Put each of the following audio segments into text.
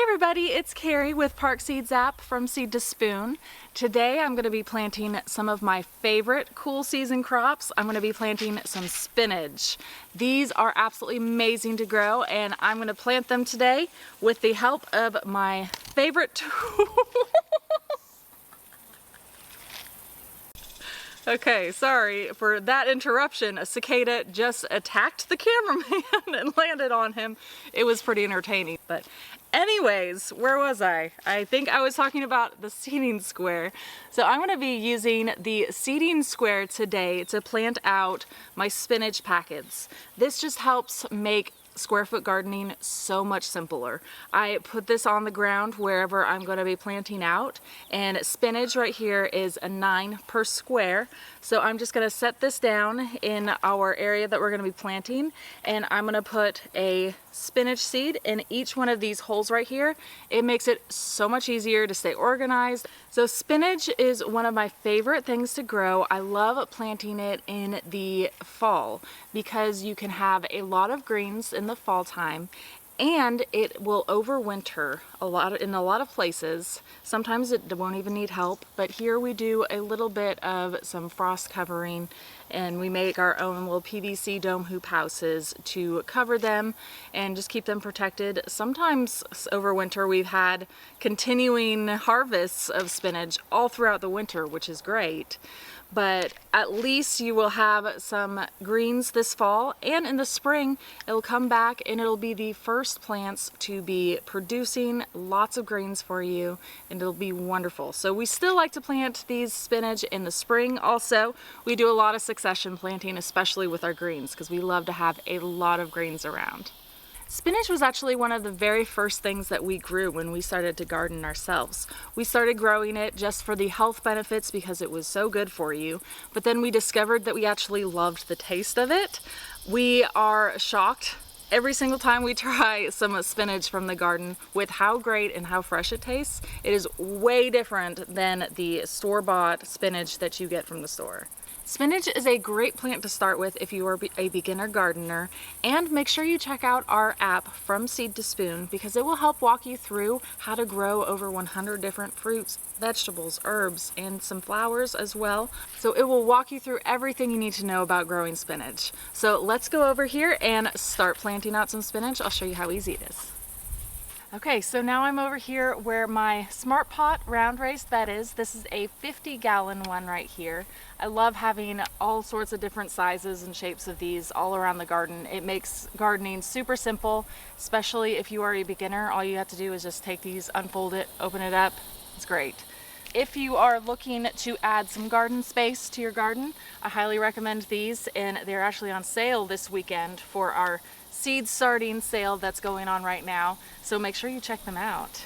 everybody, it's Carrie with Park Seeds app from Seed to Spoon. Today I'm going to be planting some of my favorite cool season crops. I'm going to be planting some spinach. These are absolutely amazing to grow, and I'm going to plant them today with the help of my favorite tool. Okay, sorry for that interruption. A cicada just attacked the cameraman and landed on him. It was pretty entertaining. But anyways, where was I? I think I was talking about the seeding square. So I'm going to be using the seeding square today to plant out my spinach packets. This just helps make square foot gardening so much simpler. I put this on the ground wherever I'm going to be planting out, and spinach right here is a 9 per square. So I'm just going to set this down in our area that we're going to be planting, and I'm going to put a spinach seed in each one of these holes right here. It makes it so much easier to stay organized. So spinach is one of my favorite things to grow. I love planting it in the fall because you can have a lot of greens in the fall time, and it will overwinter in a lot of places. Sometimes it won't even need help, but here we do a little bit of some frost covering, and we make our own little PVC dome hoop houses to cover them and just keep them protected. Sometimes over winter we've had continuing harvests of spinach all throughout the winter, which is great. But at least you will have some greens this fall, and in the spring it'll come back and it'll be the first plants to be producing lots of greens for you, and it'll be wonderful. So we still like to plant these spinach in the spring. Also, we do a lot of succession planting, especially with our greens, because we love to have a lot of greens around. Spinach was actually one of the very first things that we grew when we started to garden ourselves. We started growing it just for the health benefits because it was so good for you, but then we discovered that we actually loved the taste of it. We are shocked every single time we try some spinach from the garden with how great and how fresh it tastes. It is way different than the store-bought spinach that you get from the store. Spinach is a great plant to start with if you are a beginner gardener, and make sure you check out our app from Seed to Spoon because it will help walk you through how to grow over 100 different fruits, vegetables, herbs, and some flowers as well. So it will walk you through everything you need to know about growing spinach. So let's go over here and start planting out some spinach. I'll show you how easy it is. Okay, so now I'm over here where my Smart Pot round raised bed is. This is a 50-gallon one right here. I love having all sorts of different sizes and shapes of these all around the garden. It makes gardening super simple, especially if you are a beginner. All you have to do is just take these, unfold it, open it up. It's great. If you are looking to add some garden space to your garden, I highly recommend these, and they're actually on sale this weekend for our seed starting sale that's going on right now, so make sure you check them out.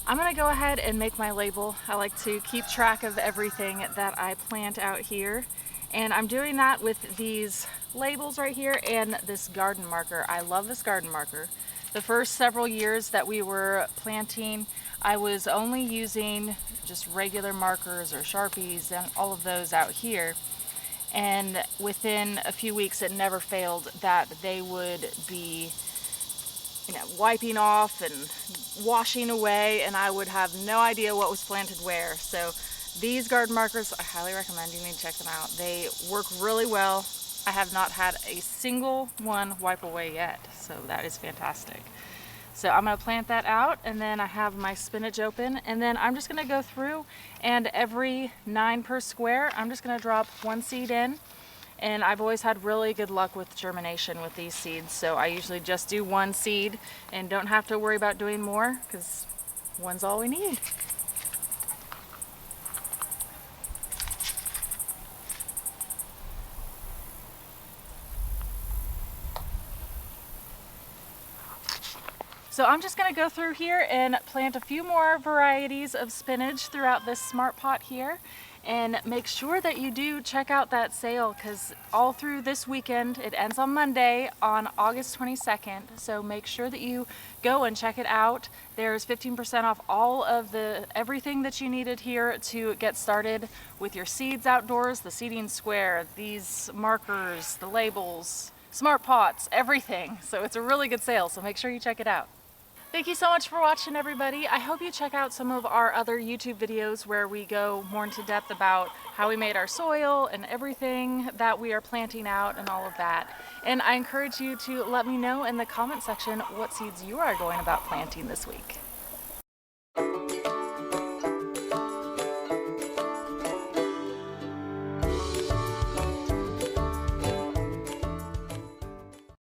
I'm going to go ahead and make my label. I like to keep track of everything that I plant out here, and I'm doing that with these labels right here and this garden marker. I love this garden marker. The first several years that we were planting, I was only using just regular markers or Sharpies and all of those out here. And within a few weeks, it never failed that they would be, wiping off and washing away, and I would have no idea what was planted where. So these garden markers, I highly recommend. You need to check them out. They work really well. I have not had a single one wipe away yet, so that is fantastic. So I'm going to plant that out, and then I have my spinach open, and then I'm just going to go through, and every 9 per square I'm just going to drop one seed in, and I've always had really good luck with germination with these seeds, so I usually just do one seed and don't have to worry about doing more because one's all we need. So I'm just going to go through here and plant a few more varieties of spinach throughout this Smart Pot here, and make sure that you do check out that sale because all through this weekend, it ends on Monday on August 22nd, so make sure that you go and check it out. There's 15% off all of everything that you needed here to get started with your seeds outdoors, the seeding square, these markers, the labels, Smart Pots, everything. So it's a really good sale, so make sure you check it out. Thank you so much for watching, everybody. I hope you check out some of our other YouTube videos where we go more into depth about how we made our soil and everything that we are planting out and all of that. And I encourage you to let me know in the comment section what seeds you are going about planting this week.